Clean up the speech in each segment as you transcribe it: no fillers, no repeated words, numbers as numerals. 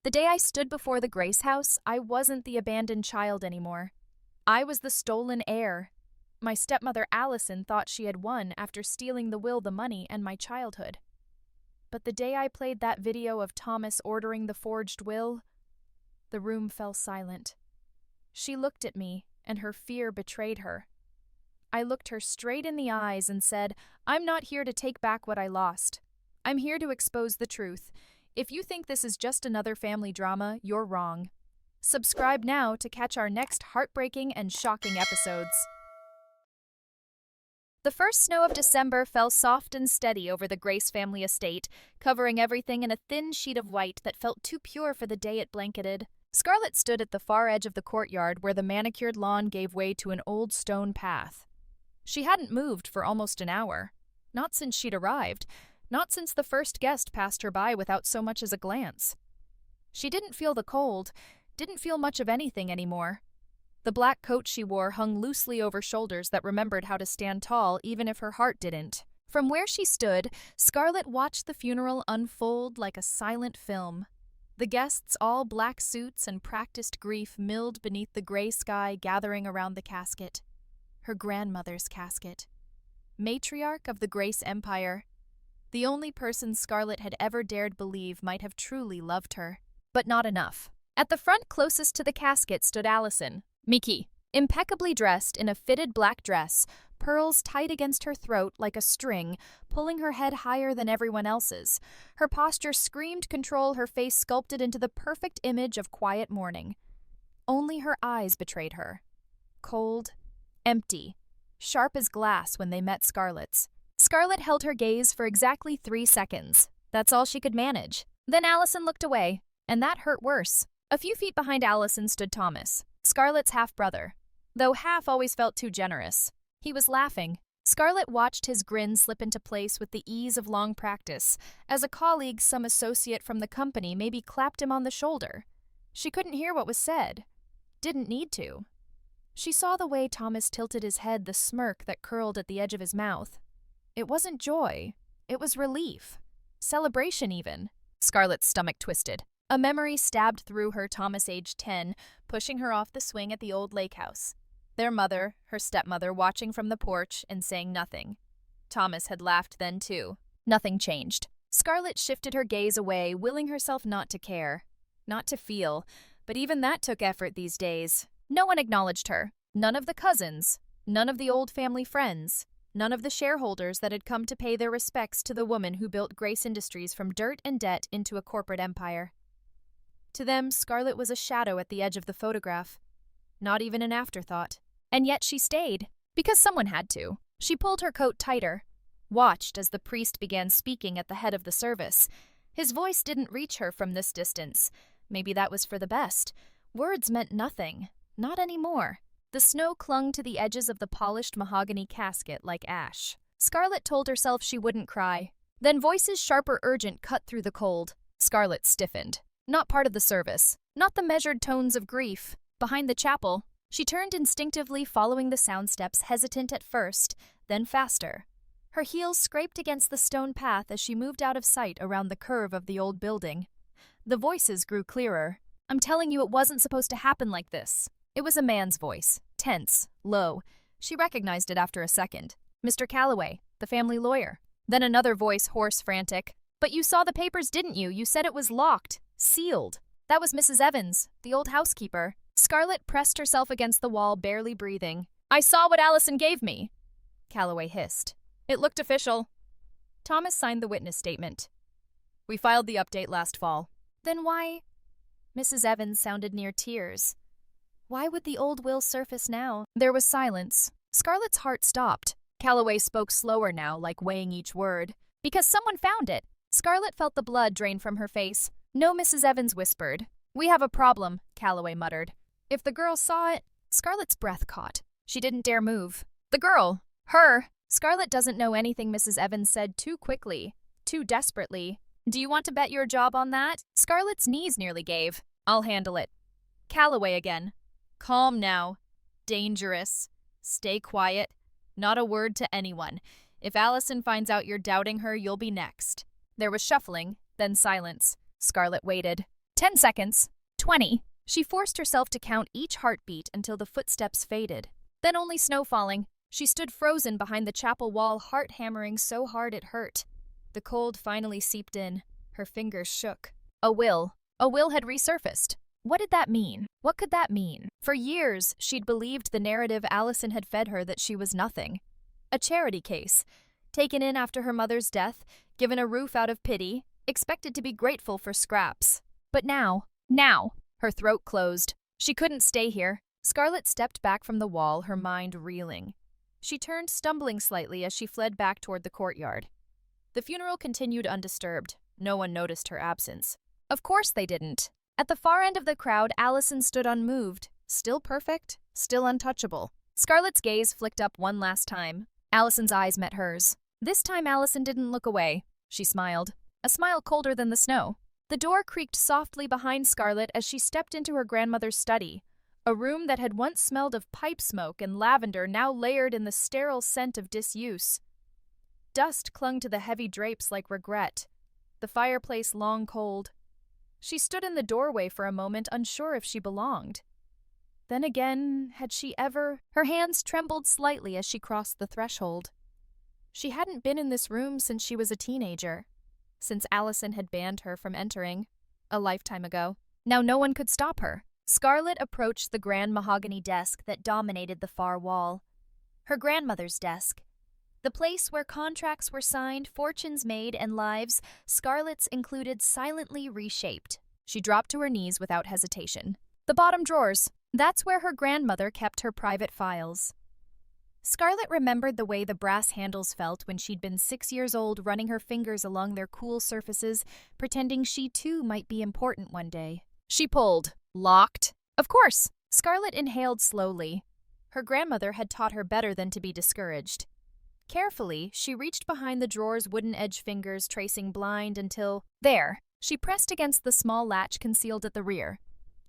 The day I stood before the Grace house, I wasn't the abandoned child anymore. I was the stolen heir. My stepmother Allison thought she had won after stealing the will, the money, and my childhood. But the day I played that video of Thomas ordering the forged will, the room fell silent. She looked at me, and her fear betrayed her. I looked her straight in the eyes and said, "I'm not here to take back what I lost. I'm here to expose the truth. If you think this is just another family drama, you're wrong. Subscribe now to catch our next heartbreaking and shocking episodes." The first snow of December fell soft and steady over the Grace family estate, covering everything in a thin sheet of white that felt too pure for the day it blanketed. Scarlett stood at the far edge of the courtyard where the manicured lawn gave way to an old stone path. She hadn't moved for almost an hour. Not since she'd arrived. Not since the first guest passed her by without so much as a glance. She didn't feel the cold, didn't feel much of anything anymore. The black coat she wore hung loosely over shoulders that remembered how to stand tall even if her heart didn't. From where she stood, Scarlett watched the funeral unfold like a silent film. The guests, all black suits and practiced grief, milled beneath the gray sky gathering around the casket. Her grandmother's casket. Matriarch of the Grace Empire. The only person Scarlett had ever dared believe might have truly loved her. But not enough. At the front closest to the casket stood Allison, Mickey, impeccably dressed in a fitted black dress, pearls tight against her throat like a string, pulling her head higher than everyone else's. Her posture screamed control, her face sculpted into the perfect image of quiet mourning. Only her eyes betrayed her. Cold, empty, sharp as glass when they met Scarlett's. Scarlett held her gaze for exactly 3 seconds. That's all she could manage. Then Allison looked away, and that hurt worse. A few feet behind Allison stood Thomas, Scarlett's half-brother. Though half always felt too generous. He was laughing. Scarlett watched his grin slip into place with the ease of long practice, as a colleague, some associate from the company, maybe clapped him on the shoulder. She couldn't hear what was said. Didn't need to. She saw the way Thomas tilted his head, the smirk that curled at the edge of his mouth. It wasn't joy. It was relief. Celebration, even. Scarlett's stomach twisted. A memory stabbed through her, Thomas aged 10, pushing her off the swing at the old lake house. Their mother, her stepmother, watching from the porch and saying nothing. Thomas had laughed then, too. Nothing changed. Scarlett shifted her gaze away, willing herself not to care. Not to feel. But even that took effort these days. No one acknowledged her. None of the cousins. None of the old family friends. None of the shareholders that had come to pay their respects to the woman who built Grace Industries from dirt and debt into a corporate empire. To them, Scarlett was a shadow at the edge of the photograph. Not even an afterthought. And yet she stayed, because someone had to. She pulled her coat tighter, watched as the priest began speaking at the head of the service. His voice didn't reach her from this distance. Maybe that was for the best. Words meant nothing. Not anymore. The snow clung to the edges of the polished mahogany casket like ash. Scarlett told herself she wouldn't cry. Then voices sharp or urgent cut through the cold. Scarlett stiffened. Not part of the service. Not the measured tones of grief. Behind the chapel, she turned instinctively, following the sound steps, hesitant at first, then faster. Her heels scraped against the stone path as she moved out of sight around the curve of the old building. The voices grew clearer. "I'm telling you, it wasn't supposed to happen like this." It was a man's voice, tense, low. She recognized it after a second. Mr. Calloway, the family lawyer. Then another voice, hoarse, frantic. "But you saw the papers, didn't you? You said it was locked, sealed." That was Mrs. Evans, the old housekeeper. Scarlett pressed herself against the wall, barely breathing. "I saw what Allison gave me," Calloway hissed. "It looked official." Thomas signed the witness statement. "We filed the update last fall." "Then why?" Mrs. Evans sounded near tears. Why would the old will surface now? There was silence. Scarlett's heart stopped. Calloway spoke slower now, like weighing each word. "Because someone found it." Scarlett felt the blood drain from her face. "No," Mrs. Evans whispered. "We have a problem," Calloway muttered. "If the girl saw it..." Scarlett's breath caught. She didn't dare move. "The girl! Her!" Scarlett doesn't know anything, Mrs. Evans said too quickly, too desperately. "Do you want to bet your job on that?" Scarlett's knees nearly gave. "I'll handle it." Calloway again. "Calm now. Dangerous. Stay quiet. Not a word to anyone. If Allison finds out you're doubting her, you'll be next." There was shuffling, then silence. Scarlett waited. 10 seconds. 20. She forced herself to count each heartbeat until the footsteps faded. Then only snow falling. She stood frozen behind the chapel wall, heart hammering so hard it hurt. The cold finally seeped in. Her fingers shook. A will. A will had resurfaced. What did that mean? What could that mean? For years, she'd believed the narrative Allison had fed her that she was nothing. A charity case. Taken in after her mother's death, given a roof out of pity, expected to be grateful for scraps. But now, her throat closed. She couldn't stay here. Scarlett stepped back from the wall, her mind reeling. She turned, stumbling slightly as she fled back toward the courtyard. The funeral continued undisturbed. No one noticed her absence. Of course they didn't. At the far end of the crowd, Allison stood unmoved, still perfect, still untouchable. Scarlett's gaze flicked up one last time. Allison's eyes met hers. This time Allison didn't look away. She smiled, a smile colder than the snow. The door creaked softly behind Scarlett as she stepped into her grandmother's study, a room that had once smelled of pipe smoke and lavender now layered in the sterile scent of disuse. Dust clung to the heavy drapes like regret, the fireplace long cold. She stood in the doorway for a moment, unsure if she belonged. Then again, had she ever? Her hands trembled slightly as she crossed the threshold. She hadn't been in this room since she was a teenager, since Allison had banned her from entering, a lifetime ago. Now no one could stop her. Scarlett approached the grand mahogany desk that dominated the far wall. Her grandmother's desk. The place where contracts were signed, fortunes made, and lives, Scarlett's included, silently reshaped. She dropped to her knees without hesitation. The bottom drawers. That's where her grandmother kept her private files. Scarlett remembered the way the brass handles felt when she'd been 6 years old, running her fingers along their cool surfaces, pretending she too might be important one day. She pulled. Locked. Of course. Scarlett inhaled slowly. Her grandmother had taught her better than to be discouraged. Carefully, she reached behind the drawer's wooden-edged fingers, tracing blind until… There! She pressed against the small latch concealed at the rear.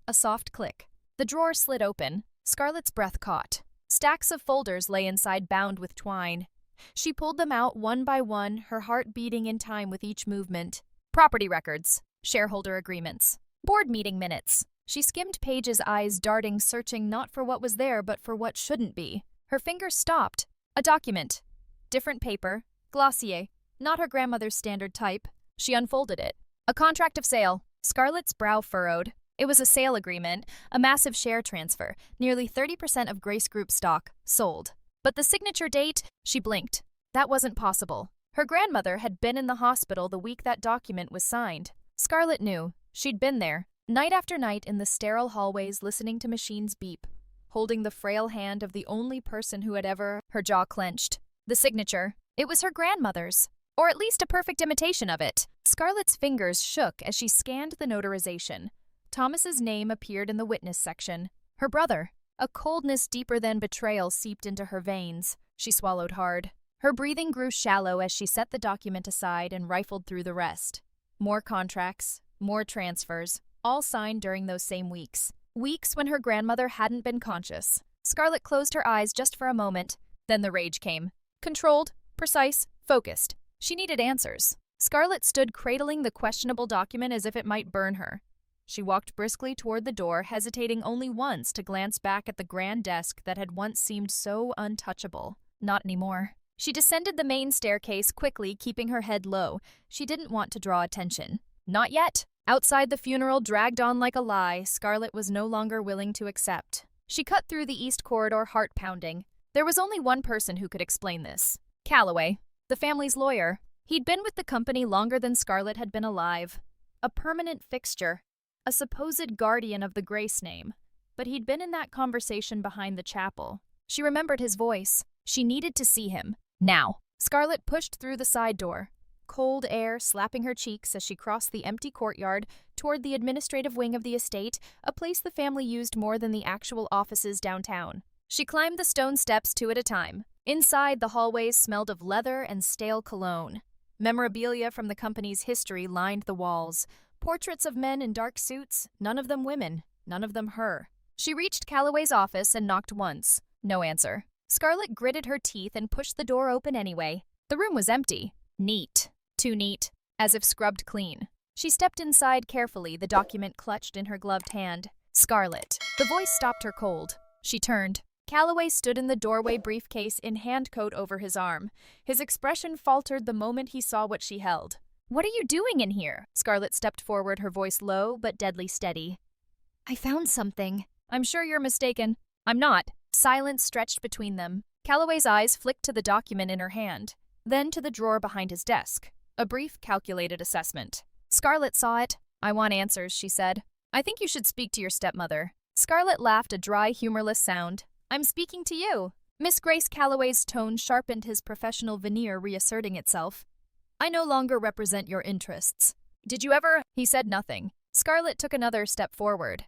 A soft click. The drawer slid open. Scarlett's breath caught. Stacks of folders lay inside, bound with twine. She pulled them out one by one, her heart beating in time with each movement. Property records. Shareholder agreements. Board meeting minutes. She skimmed pages, eyes darting, searching not for what was there, but for what shouldn't be. Her fingers stopped. A document. Different paper. Glossier. Not her grandmother's standard type. She unfolded it. A contract of sale. Scarlett's brow furrowed. It was a sale agreement, a massive share transfer, nearly 30% of Grace Group stock, sold. But the signature date? She blinked. That wasn't possible. Her grandmother had been in the hospital the week that document was signed. Scarlett knew. She'd been there, night after night in the sterile hallways, listening to machines beep, holding the frail hand of the only person who had ever… Her jaw clenched. The signature. It was her grandmother's. Or at least a perfect imitation of it. Scarlett's fingers shook as she scanned the notarization. Thomas's name appeared in the witness section. Her brother. A coldness deeper than betrayal seeped into her veins. She swallowed hard. Her breathing grew shallow as she set the document aside and rifled through the rest. More contracts, more transfers, all signed during those same weeks. Weeks when her grandmother hadn't been conscious. Scarlett closed her eyes just for a moment. Then the rage came. Controlled, precise, focused. She needed answers. Scarlett stood cradling the questionable document as if it might burn her. She walked briskly toward the door, hesitating only once to glance back at the grand desk that had once seemed so untouchable. Not anymore. She descended the main staircase quickly, keeping her head low. She didn't want to draw attention. Not yet. Outside, the funeral dragged on like a lie Scarlett was no longer willing to accept. She cut through the east corridor, heart pounding. There was only one person who could explain this. Calloway, the family's lawyer. He'd been with the company longer than Scarlett had been alive. A permanent fixture. A supposed guardian of the Grace name. But he'd been in that conversation behind the chapel. She remembered his voice. She needed to see him. Now. Scarlett pushed through the side door. Cold air slapping her cheeks as she crossed the empty courtyard toward the administrative wing of the estate, a place the family used more than the actual offices downtown. She climbed the stone steps 2 at a time. Inside, the hallways smelled of leather and stale cologne. Memorabilia from the company's history lined the walls. Portraits of men in dark suits, none of them women, none of them her. She reached Calloway's office and knocked once. No answer. Scarlett gritted her teeth and pushed the door open anyway. The room was empty. Neat. Too neat. As if scrubbed clean. She stepped inside carefully, the document clutched in her gloved hand. Scarlett. The voice stopped her cold. She turned. Calloway stood in the doorway, briefcase in hand coat over his arm. His expression faltered the moment he saw what she held. "What are you doing in here?" Scarlett stepped forward, her voice low but deadly steady. "I found something." "I'm sure you're mistaken." "I'm not." Silence stretched between them. Calloway's eyes flicked to the document in her hand, then to the drawer behind his desk. A brief, calculated assessment. Scarlett saw it. "I want answers," she said. "I think you should speak to your stepmother." Scarlett laughed, a dry, humorless sound. "I'm speaking to you." Miss Grace Calloway's tone sharpened, his professional veneer reasserting itself. "I no longer represent your interests." "Did you ever—" He said nothing. Scarlett took another step forward.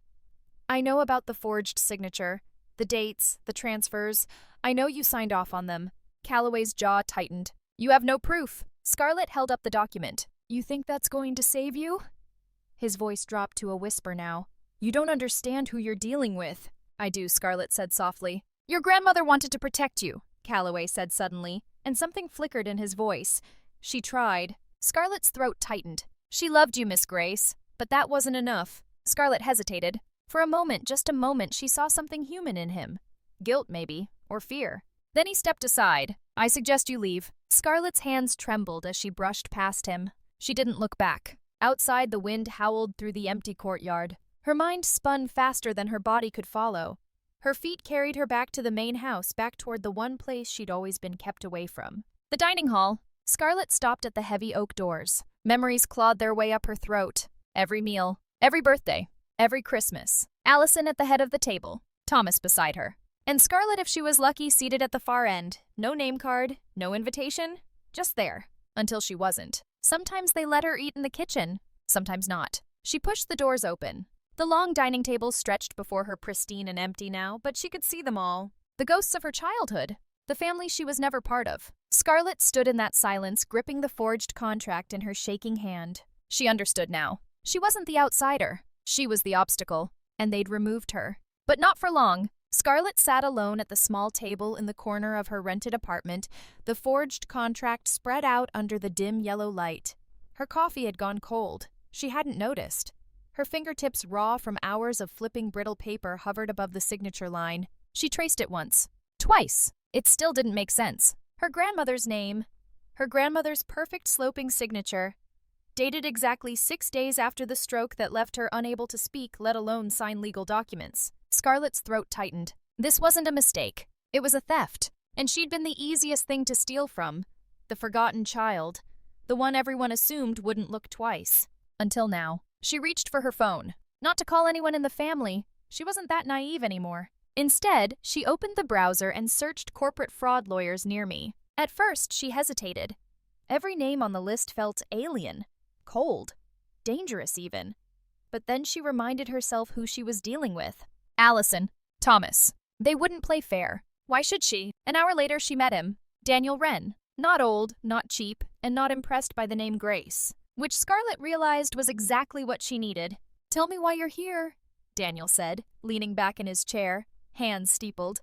"I know about the forged signature, the dates, the transfers. I know you signed off on them." Calloway's jaw tightened. "You have no proof." Scarlett held up the document. "You think that's going to save you?" His voice dropped to a whisper now. "You don't understand who you're dealing with." "I do," Scarlett said softly. "Your grandmother wanted to protect you," Calloway said suddenly, and something flickered in his voice. "She tried." Scarlett's throat tightened. "She loved you, Miss Grace, but that wasn't enough." Scarlett hesitated. For a moment, just a moment, she saw something human in him. Guilt, maybe, or fear. Then he stepped aside. "I suggest you leave." Scarlett's hands trembled as she brushed past him. She didn't look back. Outside, the wind howled through the empty courtyard. Her mind spun faster than her body could follow. Her feet carried her back to the main house, back toward the one place she'd always been kept away from. The dining hall. Scarlett stopped at the heavy oak doors. Memories clawed their way up her throat. Every meal, every birthday, every Christmas. Allison at the head of the table, Thomas beside her. And Scarlett, if she was lucky, seated at the far end. No name card, no invitation, just there. Until she wasn't. Sometimes they let her eat in the kitchen, sometimes not. She pushed the doors open. The long dining table stretched before her, pristine and empty now, but she could see them all. The ghosts of her childhood. The family she was never part of. Scarlett stood in that silence, gripping the forged contract in her shaking hand. She understood now. She wasn't the outsider. She was the obstacle, and they'd removed her. But not for long. Scarlett sat alone at the small table in the corner of her rented apartment, the forged contract spread out under the dim yellow light. Her coffee had gone cold. She hadn't noticed. Her fingertips, raw from hours of flipping brittle paper, hovered above the signature line. She traced it once. Twice. It still didn't make sense. Her grandmother's name. Her grandmother's perfect sloping signature. Dated exactly 6 days after the stroke that left her unable to speak, let alone sign legal documents. Scarlett's throat tightened. This wasn't a mistake. It was a theft. And she'd been the easiest thing to steal from. The forgotten child. The one everyone assumed wouldn't look twice. Until now. She reached for her phone. Not to call anyone in the family. She wasn't that naive anymore. Instead, she opened the browser and searched corporate fraud lawyers near me. At first, she hesitated. Every name on the list felt alien. Cold. Dangerous, even. But then she reminded herself who she was dealing with. Allison. Thomas. They wouldn't play fair. Why should she? An hour later, she met him. Daniel Wren. Not old, not cheap, and not impressed by the name Grace. Which Scarlett realized was exactly what she needed. "Tell me why you're here," Daniel said, leaning back in his chair, hands steepled.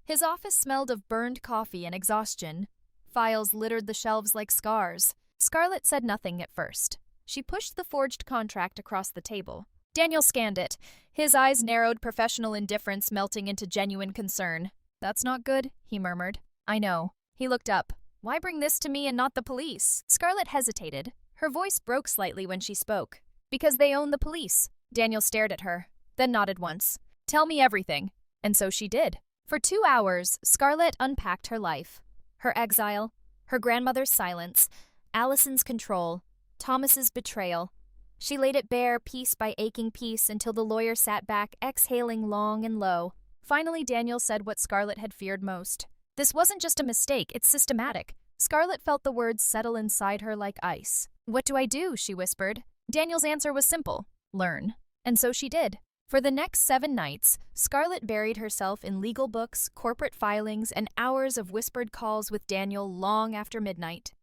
His office smelled of burned coffee and exhaustion. Files littered the shelves like scars. Scarlett said nothing at first. She pushed the forged contract across the table. Daniel scanned it. His eyes narrowed, professional indifference melting into genuine concern. "That's not good," he murmured. "I know." He looked up. "Why bring this to me and not the police?" Scarlett hesitated. Her voice broke slightly when she spoke. "Because they own the police." Daniel stared at her, then nodded once. "Tell me everything." And so she did. For 2 hours, Scarlett unpacked her life. Her exile, her grandmother's silence, Allison's control, Thomas's betrayal. She laid it bare piece by aching piece until the lawyer sat back, exhaling long and low. Finally, Daniel said what Scarlett had feared most. "This wasn't just a mistake, it's systematic." Scarlett felt the words settle inside her like ice. "What do I do?" she whispered. Daniel's answer was simple. Learn. And so she did. For the next 7 nights, Scarlett buried herself in legal books, corporate filings, and hours of whispered calls with Daniel long after midnight.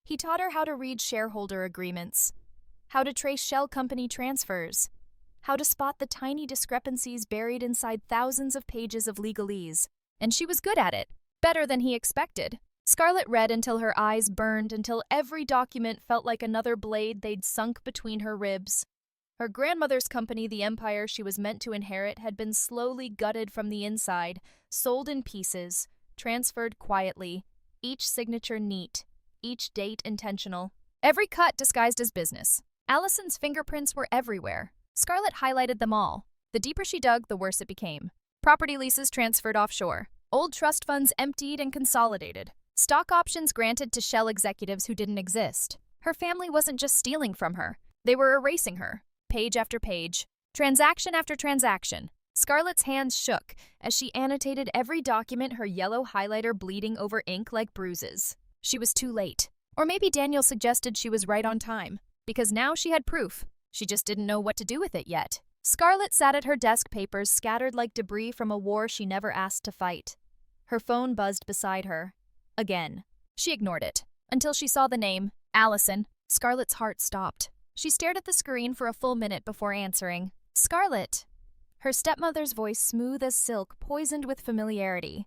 He taught her how to read shareholder agreements, how to trace shell company transfers, how to spot the tiny discrepancies buried inside thousands of pages of legalese. And she was good at it, better than he expected. Scarlett read until her eyes burned, until every document felt like another blade they'd sunk between her ribs. Her grandmother's company, the empire she was meant to inherit, had been slowly gutted from the inside, sold in pieces, transferred quietly, each signature neat, each date intentional. Every cut disguised as business. Allison's fingerprints were everywhere. Scarlett highlighted them all. The deeper she dug, the worse it became. Property leases transferred offshore. Old trust funds emptied and consolidated. Stock options granted to shell executives who didn't exist. Her family wasn't just stealing from her. They were erasing her, page after page, transaction after transaction. Scarlett's hands shook as she annotated every document, her yellow highlighter bleeding over ink like bruises. She was too late. Or maybe Daniel suggested she was right on time, because now she had proof. She just didn't know what to do with it yet. Scarlett sat at her desk, papers scattered like debris from a war she never asked to fight. Her phone buzzed beside her. Again. She ignored it, until she saw the name, Allison. Scarlett's heart stopped. She stared at the screen for a full minute before answering. Scarlett. Her stepmother's voice, smooth as silk, poisoned with familiarity.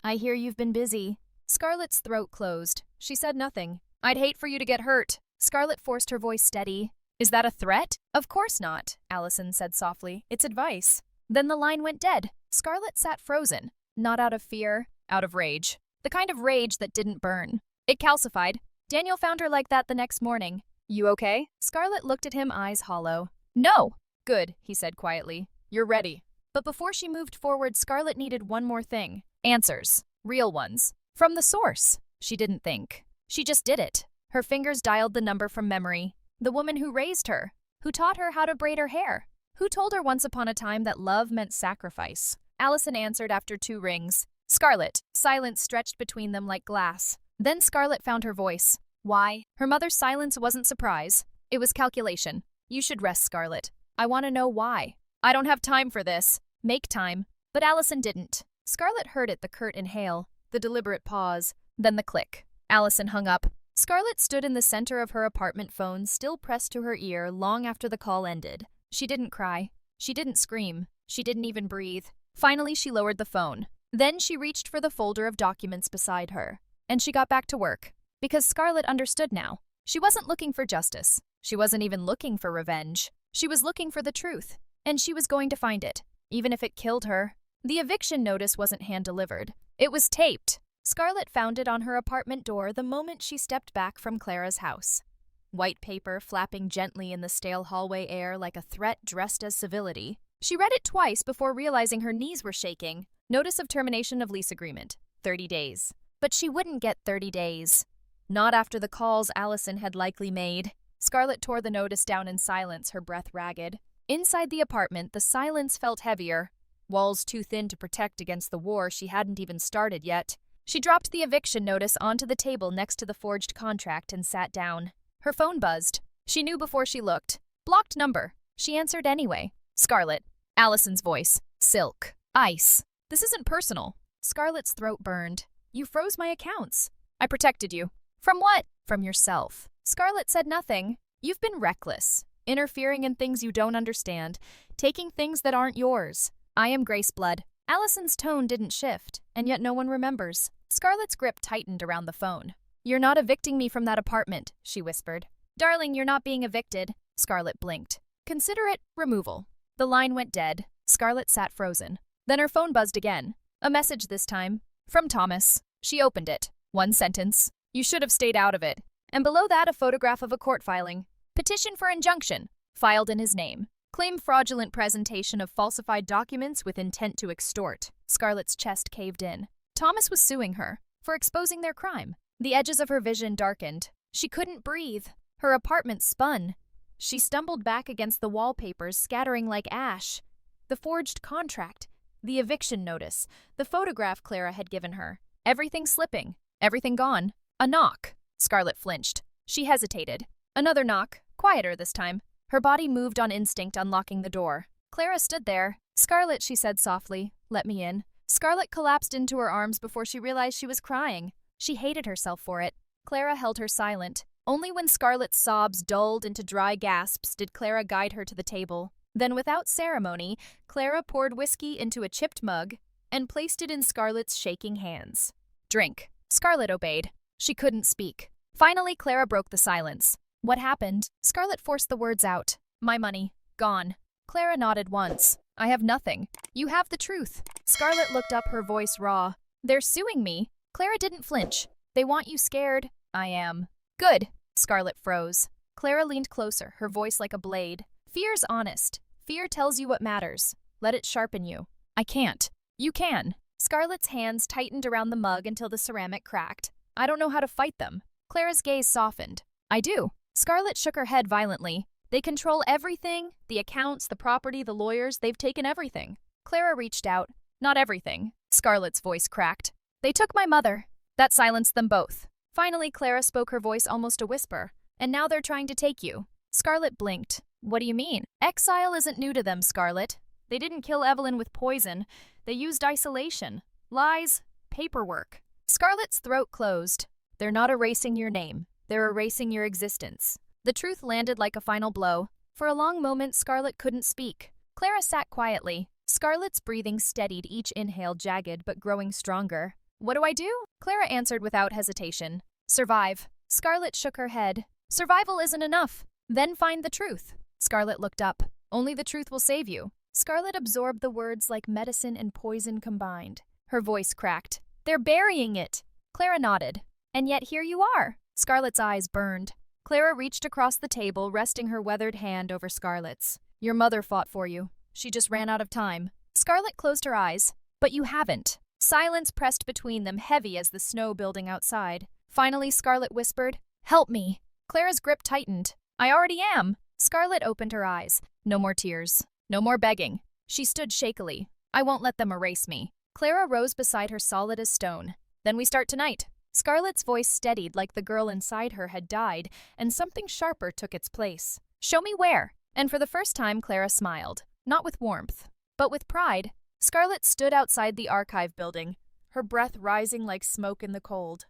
I hear you've been busy. Scarlett's throat closed. She said nothing. I'd hate for you to get hurt. Scarlett forced her voice steady. Is that a threat? Of course not, Allison said softly. It's advice. Then the line went dead. Scarlett sat frozen, not out of fear, out of rage. The kind of rage that didn't burn. It calcified. Daniel found her like that the next morning. You okay? Scarlett looked at him, eyes hollow. No. Good, he said quietly. You're ready. But before she moved forward, Scarlett needed one more thing. Answers. Real ones. From the source. She didn't think. She just did it. Her fingers dialed the number from memory. The woman who raised her. Who taught her how to braid her hair. Who told her once upon a time that love meant sacrifice. Allison answered after 2 rings. Scarlett. Silence stretched between them like glass. Then Scarlett found her voice. Why? Her mother's silence wasn't surprise. It was calculation. You should rest, Scarlett. I want to know why. I don't have time for this. Make time. But Allison didn't. Scarlett heard it, the curt inhale, the deliberate pause, then the click. Allison hung up. Scarlett stood in the center of her apartment, phone still pressed to her ear long after the call ended. She didn't cry. She didn't scream. She didn't even breathe. Finally, she lowered the phone. Then she reached for the folder of documents beside her. And she got back to work. Because Scarlett understood now. She wasn't looking for justice. She wasn't even looking for revenge. She was looking for the truth. And she was going to find it, even if it killed her. The eviction notice wasn't hand-delivered. It was taped. Scarlett found it on her apartment door the moment she stepped back from Clara's house. White paper flapping gently in the stale hallway air like a threat dressed as civility. She read it twice before realizing her knees were shaking. Notice of termination of lease agreement. 30 days. But she wouldn't get 30 days. Not after the calls Allison had likely made. Scarlett tore the notice down in silence, her breath ragged. Inside the apartment, the silence felt heavier. Walls too thin to protect against the war she hadn't even started yet. She dropped the eviction notice onto the table next to the forged contract and sat down. Her phone buzzed. She knew before she looked. Blocked number. She answered anyway. Scarlett. Allison's voice. Silk. Ice. This isn't personal. Scarlett's throat burned. You froze my accounts. I protected you. From what? From yourself. Scarlett said nothing. You've been reckless. Interfering in things you don't understand. Taking things that aren't yours. I am Grace Blood. Allison's tone didn't shift, and yet no one remembers. Scarlett's grip tightened around the phone. You're not evicting me from that apartment, she whispered. Darling, you're not being evicted. Scarlett blinked. Consider it removal. The line went dead. Scarlett sat frozen. Then her phone buzzed again. A message this time. From Thomas. She opened it. One sentence. You should have stayed out of it. And below that, a photograph of a court filing. Petition for injunction. Filed in his name. Claim fraudulent presentation of falsified documents with intent to extort. Scarlett's chest caved in. Thomas was suing her for exposing their crime. The edges of her vision darkened. She couldn't breathe. Her apartment spun. She stumbled back against the wallpapers, scattering like ash. The forged contract. The eviction notice. The photograph Clara had given her. Everything slipping. Everything gone. A knock. Scarlett flinched. She hesitated. Another knock. Quieter this time. Her body moved on instinct, unlocking the door. Clara stood there. Scarlett, she said softly, let me in. Scarlett collapsed into her arms before she realized she was crying. She hated herself for it. Clara held her silent. Only when Scarlett's sobs dulled into dry gasps did Clara guide her to the table. Then without ceremony, Clara poured whiskey into a chipped mug and placed it in Scarlett's shaking hands. Drink. Scarlett obeyed. She couldn't speak. Finally, Clara broke the silence. What happened? Scarlett forced the words out. My money. Gone. Clara nodded once. I have nothing. You have the truth. Scarlett looked up, her voice raw. They're suing me. Clara didn't flinch. They want you scared. I am. Good. Scarlett froze. Clara leaned closer, her voice like a blade. Fear's honest. Fear tells you what matters. Let it sharpen you. I can't. You can. Scarlett's hands tightened around the mug until the ceramic cracked. I don't know how to fight them. Clara's gaze softened. I do. Scarlett shook her head violently. They control everything. The accounts, the property, the lawyers, they've taken everything. Clara reached out. Not everything. Scarlett's voice cracked. They took my mother. That silenced them both. Finally, Clara spoke, her voice almost a whisper. And now they're trying to take you. Scarlett blinked. What do you mean? Exile isn't new to them, Scarlett. They didn't kill Evelyn with poison. They used isolation, lies, paperwork. Scarlett's throat closed. They're not erasing your name. They're erasing your existence. The truth landed like a final blow. For a long moment, Scarlett couldn't speak. Clara sat quietly. Scarlett's breathing steadied, each inhale jagged but growing stronger. What do I do? Clara answered without hesitation. Survive. Scarlett shook her head. Survival isn't enough. Then find the truth. Scarlett looked up. Only the truth will save you. Scarlett absorbed the words like medicine and poison combined. Her voice cracked. They're burying it. Clara nodded. And yet here you are. Scarlett's eyes burned. Clara reached across the table, resting her weathered hand over Scarlett's. Your mother fought for you. She just ran out of time. Scarlett closed her eyes. But you haven't. Silence pressed between them, heavy as the snow building outside. Finally, Scarlett whispered, Help me. Clara's grip tightened. I already am. Scarlett opened her eyes. No more tears. No more begging. She stood shakily. I won't let them erase me. Clara rose beside her, solid as stone. Then we start tonight. Scarlett's voice steadied like the girl inside her had died, and something sharper took its place. Show me where. And for the first time, Clara smiled. Not with warmth, but with pride. Scarlett stood outside the archive building, her breath rising like smoke in the cold.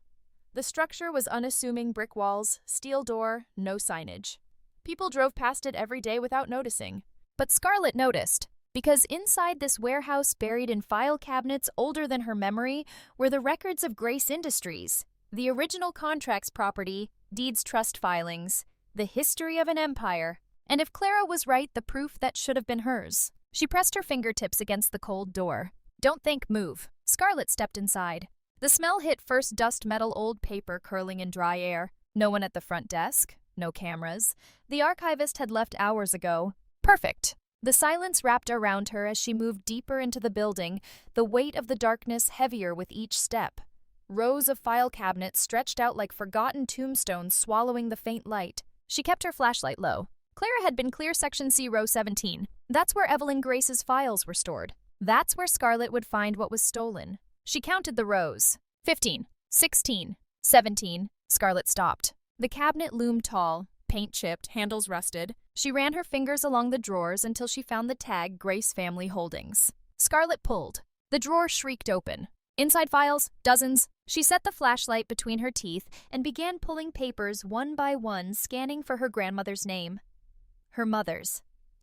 The structure was unassuming brick walls, steel door, no signage. People drove past it every day without noticing. But Scarlett noticed, because inside this warehouse buried in file cabinets older than her memory were the records of Grace Industries, the original contracts property, deeds trust filings, the history of an empire, and if Clara was right, the proof that should have been hers. She pressed her fingertips against the cold door. Don't think, move. Scarlett stepped inside. The smell hit first dust, metal, old paper curling in dry air. No one at the front desk. No cameras. The archivist had left hours ago. Perfect. The silence wrapped around her as she moved deeper into the building, the weight of the darkness heavier with each step. Rows of file cabinets stretched out like forgotten tombstones swallowing the faint light. She kept her flashlight low. Clara had been clear section C, row 17. That's where Evelyn Grace's files were stored. That's where Scarlett would find what was stolen. She counted the rows. 15, 16, 17. Scarlett stopped. The cabinet loomed tall, paint chipped, handles rusted. She ran her fingers along the drawers until she found the tag Grace Family Holdings. Scarlett pulled. The drawer shrieked open. Inside files, dozens. She set the flashlight between her teeth and began pulling papers one by one, scanning for her grandmother's name. Her mother's.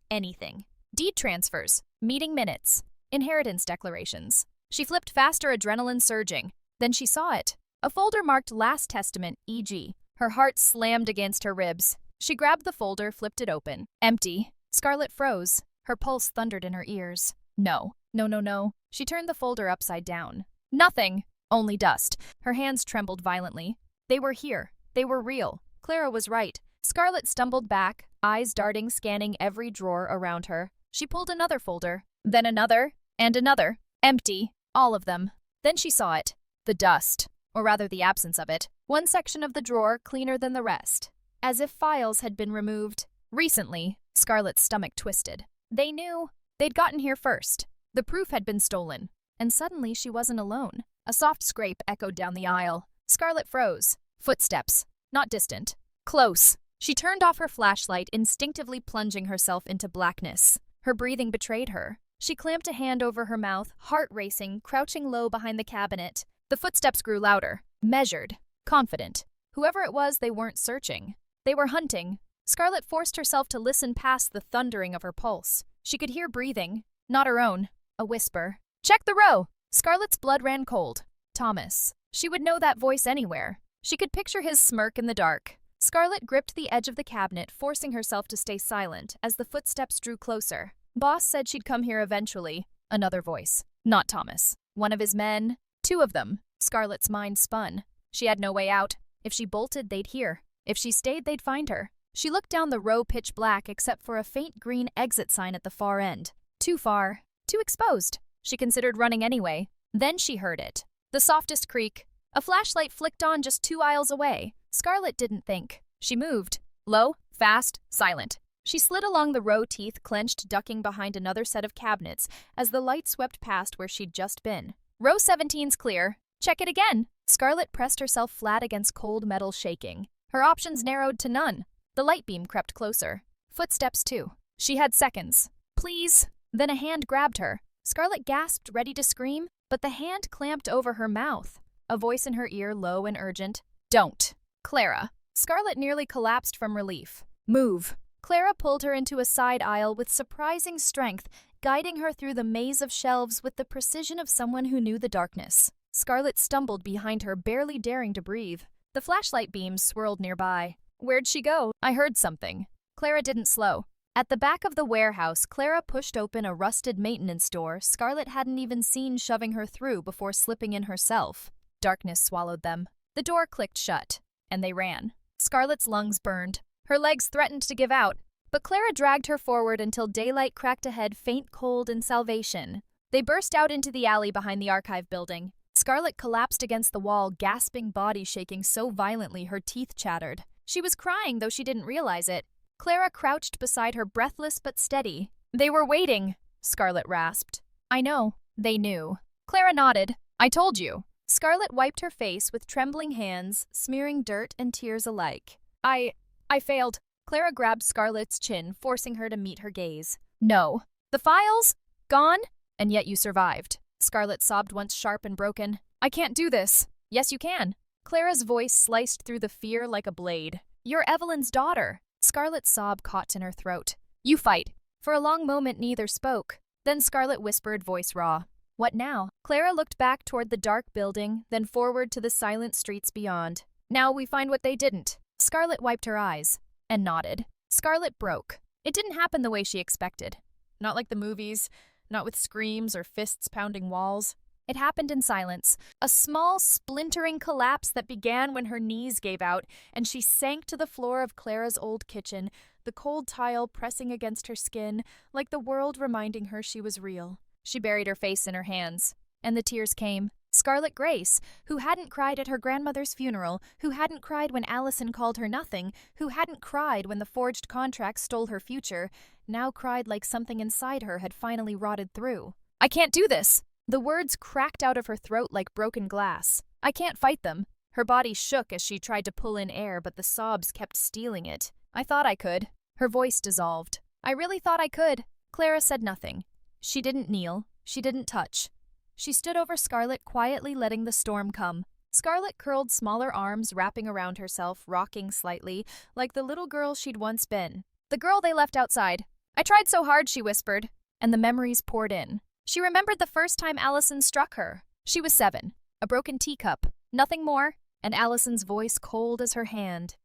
Anything. Deed transfers, meeting minutes, inheritance declarations. She flipped faster, adrenaline surging. Then she saw it. A folder marked Last Testament, e.g. Her heart slammed against her ribs. She grabbed the folder, flipped it open. Empty. Scarlett froze. Her pulse thundered in her ears. No. No, no, no. She turned the folder upside down. Nothing. Only dust. Her hands trembled violently. They were here. They were real. Clara was right. Scarlett stumbled back, eyes darting, scanning every drawer around her. She pulled another folder, then another, and another. Empty. All of them. Then she saw it. The dust. Or rather the absence of it. One section of the drawer cleaner than the rest. As if files had been removed. Recently, Scarlett's stomach twisted. They knew. They'd gotten here first. The proof had been stolen. And suddenly she wasn't alone. A soft scrape echoed down the aisle. Scarlett froze. Footsteps. Not distant. Close. She turned off her flashlight, instinctively plunging herself into blackness. Her breathing betrayed her. She clamped a hand over her mouth, heart racing, crouching low behind the cabinet. The footsteps grew louder, measured, confident. Whoever it was, they weren't searching. They were hunting. Scarlett forced herself to listen past the thundering of her pulse. She could hear breathing, not her own. A whisper. Check the row! Scarlett's blood ran cold. Thomas. She would know that voice anywhere. She could picture his smirk in the dark. Scarlett gripped the edge of the cabinet, forcing herself to stay silent as the footsteps drew closer. Boss said she'd come here eventually. Another voice. Not Thomas. One of his men. Two of them. Scarlett's mind spun. She had no way out. If she bolted, they'd hear. If she stayed, they'd find her. She looked down the row pitch black except for a faint green exit sign at the far end. Too far. Too exposed. She considered running anyway. Then she heard it. The softest creak. A flashlight flicked on just 2 aisles away. Scarlett didn't think. She moved. Low, fast, silent. She slid along the row, teeth clenched, ducking behind another set of cabinets as the light swept past where she'd just been. Row 17's clear. Check it again. Scarlett pressed herself flat against cold metal, shaking. Her options narrowed to none. The light beam crept closer. Footsteps, too. She had seconds. Please. Then a hand grabbed her. Scarlett gasped, ready to scream, but the hand clamped over her mouth. A voice in her ear, low and urgent. Don't. Clara. Scarlett nearly collapsed from relief. Move. Clara pulled her into a side aisle with surprising strength, guiding her through the maze of shelves with the precision of someone who knew the darkness. Scarlett stumbled behind her, barely daring to breathe. The flashlight beams swirled nearby. Where'd she go? I heard something. Clara didn't slow. At the back of the warehouse, Clara pushed open a rusted maintenance door Scarlett hadn't even seen, shoving her through before slipping in herself. Darkness swallowed them. The door clicked shut, and they ran. Scarlett's lungs burned. Her legs threatened to give out, but Clara dragged her forward until daylight cracked ahead, faint, cold, and salvation. They burst out into the alley behind the archive building. Scarlett collapsed against the wall, gasping, body shaking so violently her teeth chattered. She was crying, though she didn't realize it. Clara crouched beside her, breathless but steady. They were waiting, Scarlett rasped. I know. They knew. Clara nodded. I told you. Scarlett wiped her face with trembling hands, smearing dirt and tears alike. I failed. Clara grabbed Scarlett's chin, forcing her to meet her gaze. No. The files? Gone? And yet you survived. Scarlett sobbed, once sharp and broken. I can't do this. Yes, you can. Clara's voice sliced through the fear like a blade. You're Evelyn's daughter. Scarlett's sob caught in her throat. You fight. For a long moment, neither spoke. Then Scarlett whispered, voice raw. What now? Clara looked back toward the dark building, then forward to the silent streets beyond. Now we find what they didn't. Scarlett wiped her eyes and nodded. Scarlett broke. It didn't happen the way she expected. Not like the movies, not with screams or fists pounding walls. It happened in silence, a small, splintering collapse that began when her knees gave out and she sank to the floor of Clara's old kitchen, the cold tile pressing against her skin, like the world reminding her she was real. She buried her face in her hands, and the tears came. Scarlett Grace, who hadn't cried at her grandmother's funeral, who hadn't cried when Allison called her nothing, who hadn't cried when the forged contract stole her future, now cried like something inside her had finally rotted through. I can't do this! The words cracked out of her throat like broken glass. I can't fight them. Her body shook as she tried to pull in air, but the sobs kept stealing it. I thought I could. Her voice dissolved. I really thought I could. Clara said nothing. She didn't kneel. She didn't touch. She stood over Scarlett, quietly letting the storm come. Scarlett curled smaller arms, wrapping around herself, rocking slightly, like the little girl she'd once been. The girl they left outside. I tried so hard, she whispered, and the memories poured in. She remembered the first time Allison struck her. She was 7. A broken teacup. Nothing more. And Allison's voice cold as her hand.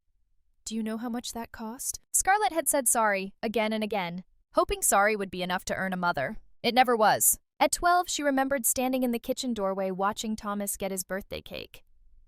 Do you know how much that cost? Scarlett had said sorry, again and again, hoping sorry would be enough to earn a mother. It never was. At 12, she remembered standing in the kitchen doorway watching Thomas get his birthday cake.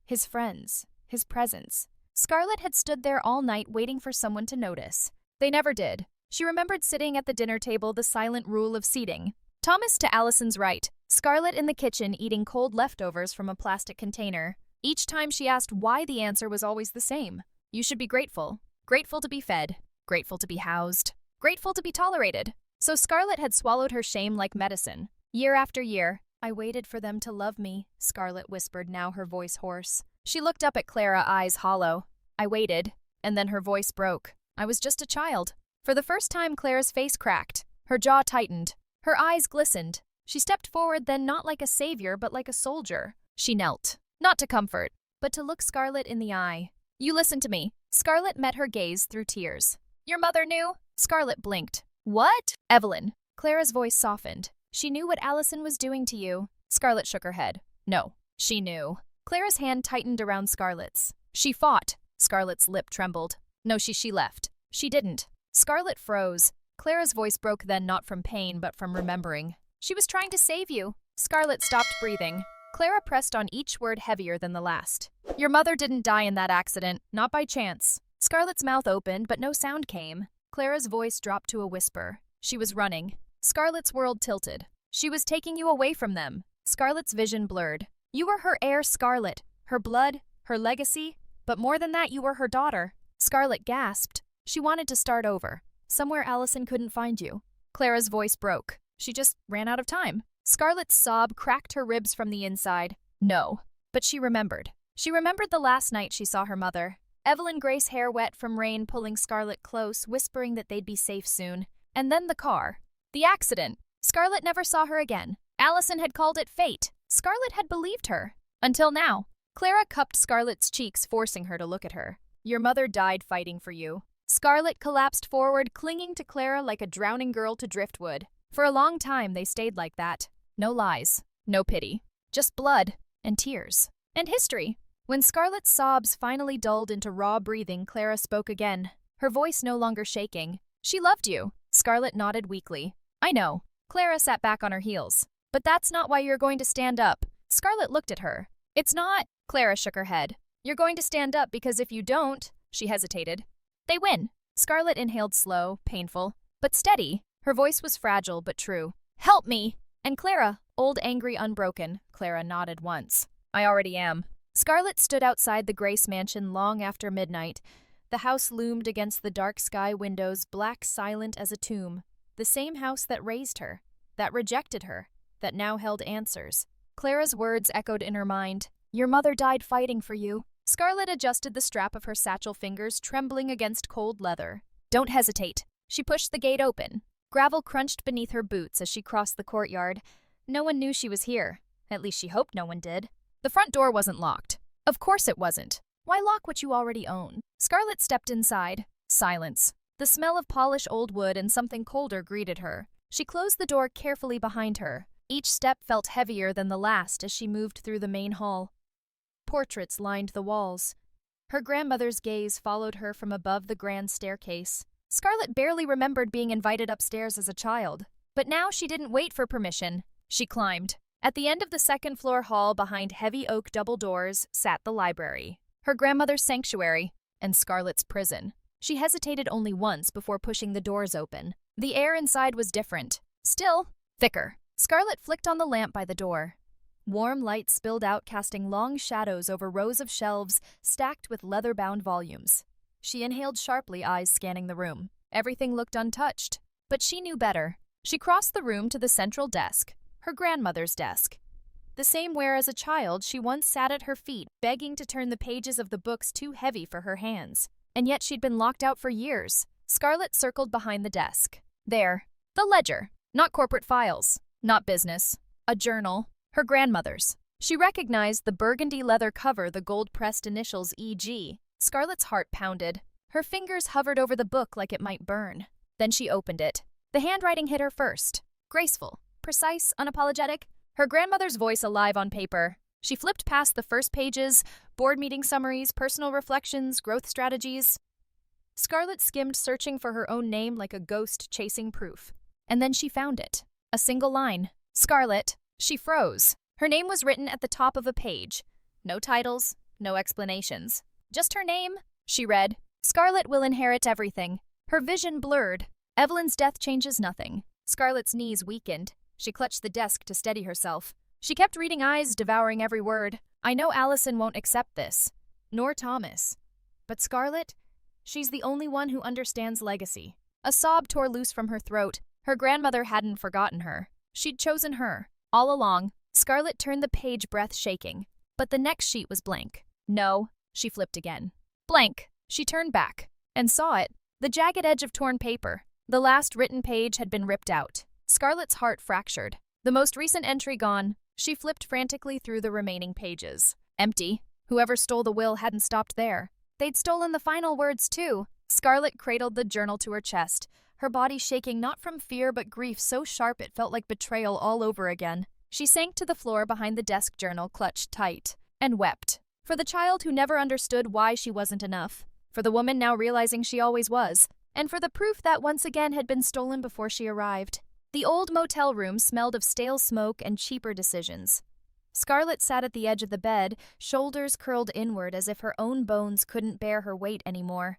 His friends. His presents. Scarlett had stood there all night waiting for someone to notice. They never did. She remembered sitting at the dinner table, the silent rule of seating. Thomas to Allison's right, Scarlett in the kitchen eating cold leftovers from a plastic container. Each time she asked why, the answer was always the same. You should be grateful. Grateful to be fed. Grateful to be housed. Grateful to be tolerated. So Scarlett had swallowed her shame like medicine. Year after year, I waited for them to love me, Scarlett whispered, now her voice hoarse. She looked up at Clara, eyes hollow. I waited, and then her voice broke. I was just a child. For the first time, Clara's face cracked. Her jaw tightened. Her eyes glistened. She stepped forward, then not like a savior, but like a soldier. She knelt, not to comfort, but to look Scarlett in the eye. You listen to me. Scarlett met her gaze through tears. Your mother knew? Scarlett blinked. What? Evelyn. Clara's voice softened. She knew what Allison was doing to you. Scarlett shook her head. No, she knew. Clara's hand tightened around Scarlett's. She fought. Scarlett's lip trembled. No, she left. She didn't. Scarlett froze. Clara's voice broke then, not from pain, but from remembering. She was trying to save you. Scarlett stopped breathing. Clara pressed on each word heavier than the last. Your mother didn't die in that accident, not by chance. Scarlett's mouth opened, but no sound came. Clara's voice dropped to a whisper. She was running. Scarlett's world tilted. She was taking you away from them. Scarlett's vision blurred. You were her heir, Scarlett. Her blood, her legacy. But more than that, you were her daughter. Scarlett gasped. She wanted to start over. Somewhere Allison couldn't find you. Clara's voice broke. She just ran out of time. Scarlett's sob cracked her ribs from the inside. No. But she remembered. She remembered the last night she saw her mother. Evelyn Grace, hair wet from rain, pulling Scarlett close, whispering that they'd be safe soon. And then the car. The accident. Scarlett never saw her again. Allison had called it fate. Scarlett had believed her. Until now. Clara cupped Scarlett's cheeks, forcing her to look at her. Your mother died fighting for you. Scarlett collapsed forward, clinging to Clara like a drowning girl to driftwood. For a long time, they stayed like that. No lies. No pity. Just blood. And tears. And history. When Scarlett's sobs finally dulled into raw breathing, Clara spoke again, her voice no longer shaking. She loved you. Scarlett nodded weakly. I know. Clara sat back on her heels. But that's not why you're going to stand up. Scarlett looked at her. It's not. Clara shook her head. You're going to stand up because if you don't, she hesitated. They win. Scarlett inhaled slow, painful, but steady. Her voice was fragile but true. Help me! And Clara, old, angry, unbroken. Clara nodded once. I already am. Scarlett stood outside the Grace mansion long after midnight. The house loomed against the dark sky windows, black, silent as a tomb. The same house that raised her, that rejected her, that now held answers. Clara's words echoed in her mind. Your mother died fighting for you. Scarlett adjusted the strap of her satchel, fingers trembling against cold leather. Don't hesitate. She pushed the gate open. Gravel crunched beneath her boots as she crossed the courtyard. No one knew she was here. At least she hoped no one did. The front door wasn't locked. Of course it wasn't. Why lock what you already own? Scarlett stepped inside. Silence. The smell of polished old wood and something colder greeted her. She closed the door carefully behind her. Each step felt heavier than the last as she moved through the main hall. Portraits lined the walls. Her grandmother's gaze followed her from above the grand staircase. Scarlett barely remembered being invited upstairs as a child. But now she didn't wait for permission. She climbed. At the end of the second-floor hall, behind heavy oak double doors, sat the library. Her grandmother's sanctuary, and Scarlett's prison. She hesitated only once before pushing the doors open. The air inside was different. Still, thicker. Scarlett flicked on the lamp by the door. Warm light spilled out, casting long shadows over rows of shelves stacked with leather-bound volumes. She inhaled sharply, eyes scanning the room. Everything looked untouched. But she knew better. She crossed the room to the central desk, her grandmother's desk. The same where as a child she once sat at her feet, begging to turn the pages of the books too heavy for her hands. And yet she'd been locked out for years. Scarlett circled behind the desk. There. The ledger. Not corporate files. Not business. A journal. Her grandmother's. She recognized the burgundy leather cover, the gold-pressed initials E.G. Scarlett's heart pounded. Her fingers hovered over the book like it might burn. Then she opened it. The handwriting hit her first. Graceful. Precise, unapologetic. Her grandmother's voice alive on paper. She flipped past the first pages, board meeting summaries, personal reflections, growth strategies. Scarlett skimmed, searching for her own name like a ghost chasing proof. And then she found it. A single line. Scarlett. She froze. Her name was written at the top of a page. No titles, no explanations. Just her name. She read, Scarlett will inherit everything. Her vision blurred. Evelyn's death changes nothing. Scarlett's knees weakened. She clutched the desk to steady herself. She kept reading, eyes devouring every word. I know Allison won't accept this. Nor Thomas. But Scarlett? She's the only one who understands legacy. A sob tore loose from her throat. Her grandmother hadn't forgotten her. She'd chosen her. All along. Scarlett turned the page, breath shaking. But the next sheet was blank. No. She flipped again. Blank. She turned back. And saw it. The jagged edge of torn paper. The last written page had been ripped out. Scarlett's heart fractured. The most recent entry gone. She flipped frantically through the remaining pages. Empty. Whoever stole the will hadn't stopped there. They'd stolen the final words, too. Scarlett cradled the journal to her chest, her body shaking not from fear but grief so sharp it felt like betrayal all over again. She sank to the floor behind the desk, journal clutched tight. and wept. For the child who never understood why she wasn't enough. For the woman now realizing she always was. And for the proof that once again had been stolen before she arrived. The old motel room smelled of stale smoke and cheaper decisions. Scarlett sat at the edge of the bed, shoulders curled inward as if her own bones couldn't bear her weight anymore.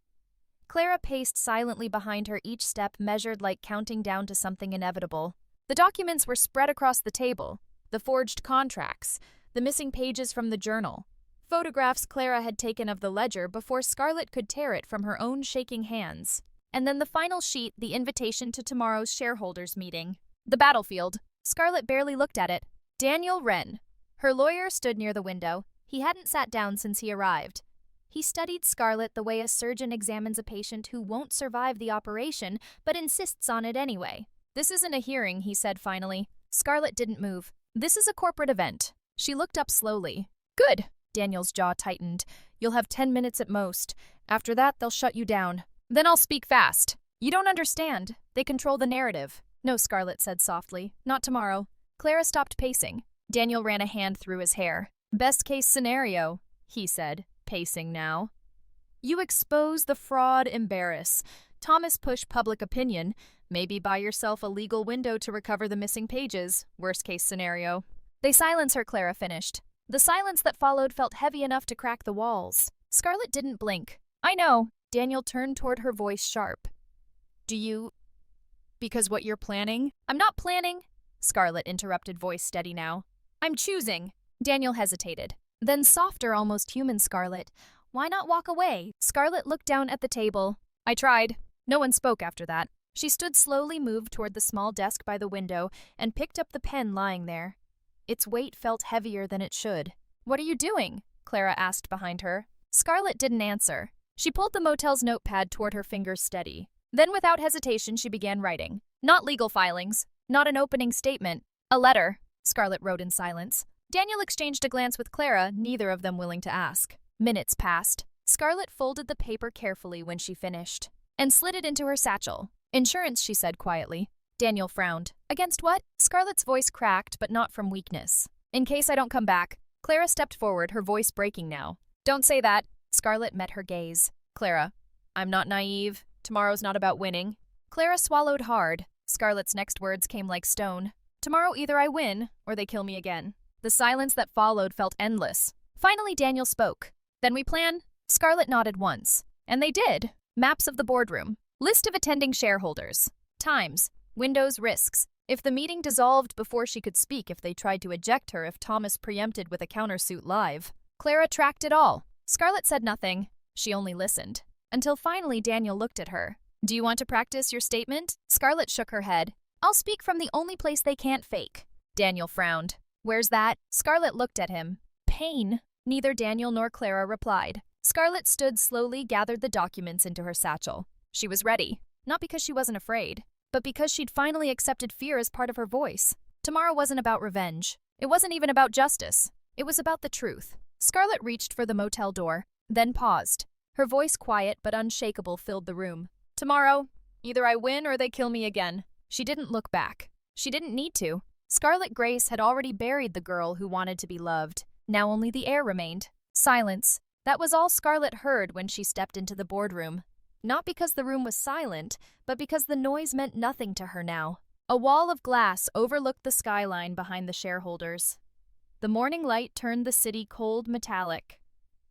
Clara paced silently behind her, each step measured like counting down to something inevitable. The documents were spread across the table. The forged contracts, the missing pages from the journal. Photographs Clara had taken of the ledger before Scarlett could tear it from her own shaking hands. And then the final sheet, the invitation to tomorrow's shareholders' meeting. The battlefield. Scarlett barely looked at it. Daniel Wren. Her lawyer stood near the window. He hadn't sat down since he arrived. He studied Scarlett the way a surgeon examines a patient who won't survive the operation but insists on it anyway. "This isn't a hearing," he said finally. Scarlett didn't move. "This is a corporate event." She looked up slowly. "Good." Daniel's jaw tightened. "You'll have 10 minutes at most. After that, they'll shut you down. Then I'll speak fast. You don't understand. They control the narrative." "No," Scarlett said softly. "Not tomorrow." Clara stopped pacing. Daniel ran a hand through his hair. "Best case scenario," he said, pacing now. "You expose the fraud, embarrass. Thomas push public opinion. Maybe buy yourself a legal window to recover the missing pages. Worst case scenario." "They silence her," Clara finished. The silence that followed felt heavy enough to crack the walls. Scarlett didn't blink. "I know." Daniel turned toward her, voice sharp. "Do you... because what you're planning?" "I'm not planning," Scarlett interrupted, voice steady now. "I'm choosing." Daniel hesitated. Then softer, almost human Scarlett. "Why not walk away?" Scarlett looked down at the table. "I tried." No one spoke after that. She stood slowly, moved toward the small desk by the window, and picked up the pen lying there. Its weight felt heavier than it should. "What are you doing?" Clara asked behind her. Scarlett didn't answer. She pulled the motel's notepad toward her, fingers steady. Then without hesitation she began writing. Not legal filings. Not an opening statement. A letter. Scarlett wrote in silence. Daniel exchanged a glance with Clara, neither of them willing to ask. Minutes passed. Scarlett folded the paper carefully when she finished, and slid it into her satchel. "Insurance," she said quietly. Daniel frowned. "Against what?" Scarlett's voice cracked, but not from weakness. "In case I don't come back." Clara stepped forward, her voice breaking now. "Don't say that." Scarlett met her gaze. "Clara, I'm not naive. Tomorrow's not about winning." Clara swallowed hard. Scarlett's next words came like stone. "Tomorrow either I win, or they kill me again." The silence that followed felt endless. Finally Daniel spoke. "Then we plan?" Scarlett nodded once. And they did. Maps of the boardroom. List of attending shareholders. Times. Windows, risks. If the meeting dissolved before she could speak, if they tried to eject her, if Thomas preempted with a countersuit live. Clara tracked it all. Scarlett said nothing. She only listened. Until finally Daniel looked at her. "Do you want to practice your statement?" Scarlett shook her head. "I'll speak from the only place they can't fake." Daniel frowned. "Where's that?" Scarlett looked at him. "Pain." Neither Daniel nor Clara replied. Scarlett stood slowly, gathered the documents into her satchel. She was ready. Not because she wasn't afraid, but because she'd finally accepted fear as part of her voice. Tomorrow wasn't about revenge. It wasn't even about justice. It was about the truth. Scarlett reached for the motel door, then paused. Her voice, quiet but unshakable, filled the room. "Tomorrow, either I win or they kill me again." She didn't look back. She didn't need to. Scarlett Grace had already buried the girl who wanted to be loved. Now only the air remained. Silence. That was all Scarlett heard when she stepped into the boardroom. Not because the room was silent, but because the noise meant nothing to her now. A wall of glass overlooked the skyline behind the shareholders. The morning light turned the city cold metallic.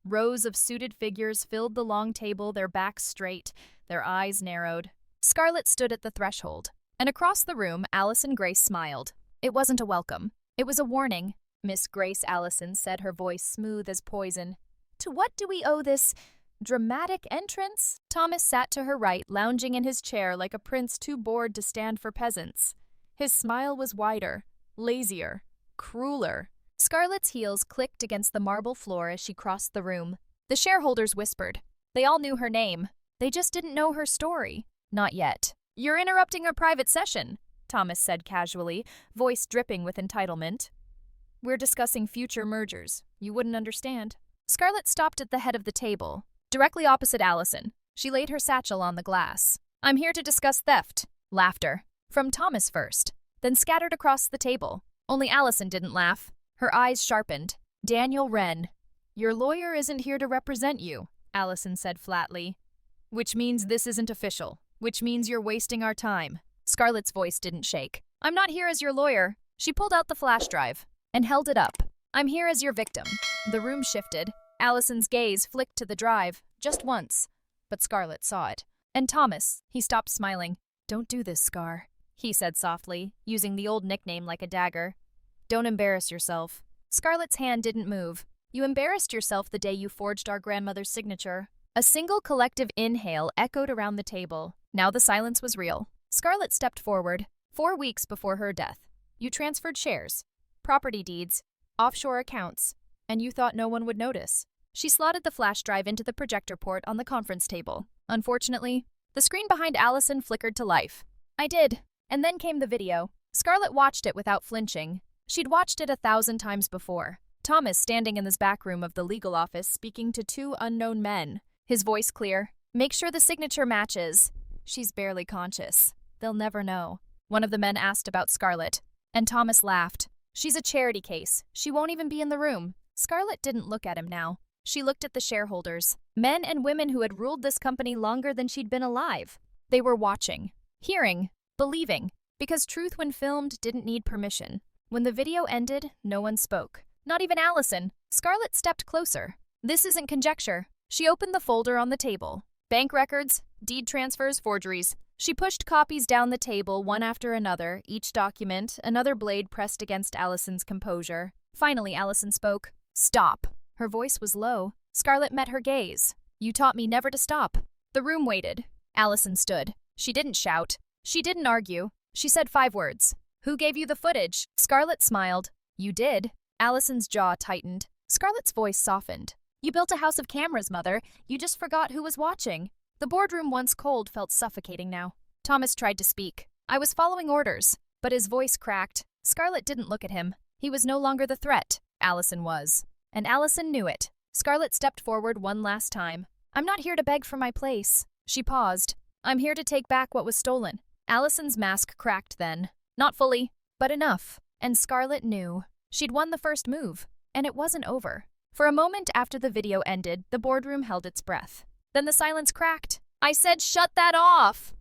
Rows of suited figures filled the long table, their backs straight, their eyes narrowed. Scarlett stood at the threshold, and across the room, Allison Grace smiled. It wasn't a welcome. It was a warning. "Miss Grace Allison," said, her voice smooth as poison. "To what do we owe this dramatic entrance?" Thomas sat to her right, lounging in his chair like a prince too bored to stand for peasants. His smile was wider, lazier, crueler. Scarlett's heels clicked against the marble floor as she crossed the room. The shareholders whispered. They all knew her name. They just didn't know her story. Not yet. "You're interrupting a private session," Thomas said casually, voice dripping with entitlement. "We're discussing future mergers. You wouldn't understand." Scarlett stopped at the head of the table, directly opposite Allison. She laid her satchel on the glass. "I'm here to discuss theft." Laughter. From Thomas first, then scattered across the table. Only Allison didn't laugh. Her eyes sharpened. "Daniel Wren." Your lawyer isn't here to represent you, Allison said flatly. Which means this isn't official. Which means you're wasting our time. Scarlett's voice didn't shake. I'm not here as your lawyer. She pulled out the flash drive and held it up. I'm here as your victim. The room shifted. Allison's gaze flicked to the drive, just once. But Scarlett saw it. And Thomas, he stopped smiling. Don't do this, Scar, he said softly, using the old nickname like a dagger. Don't embarrass yourself. Scarlett's hand didn't move. You embarrassed yourself the day you forged our grandmother's signature. A single collective inhale echoed around the table. Now the silence was real. Scarlett stepped forward. 4 weeks before her death. You transferred shares, property deeds, offshore accounts, and you thought no one would notice. She slotted the flash drive into the projector port on the conference table. Unfortunately, the screen behind Allison flickered to life. I did. And then came the video. Scarlett watched it without flinching. She'd watched it 1,000 times before. Thomas standing in this back room of the legal office speaking to 2 unknown men. His voice clear. Make sure the signature matches. She's barely conscious. They'll never know. One of the men asked about Scarlett, and Thomas laughed. She's a charity case. She won't even be in the room. Scarlett didn't look at him now. She looked at the shareholders, men and women who had ruled this company longer than she'd been alive. They were watching, hearing, believing, because truth when filmed didn't need permission. When the video ended, no one spoke. Not even Allison. Scarlett stepped closer. This isn't conjecture. She opened the folder on the table. Bank records, deed transfers, forgeries. She pushed copies down the table one after another, each document, another blade pressed against Allison's composure. Finally, Allison spoke. Stop. Her voice was low. Scarlett met her gaze. You taught me never to stop. The room waited. Allison stood. She didn't shout. She didn't argue. She said 5 words. Who gave you the footage? Scarlett smiled. You did. Allison's jaw tightened. Scarlett's voice softened. You built a house of cameras, Mother. You just forgot who was watching. The boardroom, once cold, felt suffocating now. Thomas tried to speak. I was following orders, but his voice cracked. Scarlett didn't look at him. He was no longer the threat. Allison was. And Allison knew it. Scarlett stepped forward one last time. I'm not here to beg for my place. She paused. I'm here to take back what was stolen. Allison's mask cracked then. Not fully, but enough. And Scarlett knew. She'd won the first move, and it wasn't over. For a moment after the video ended, the boardroom held its breath. Then the silence cracked. I said, shut that off!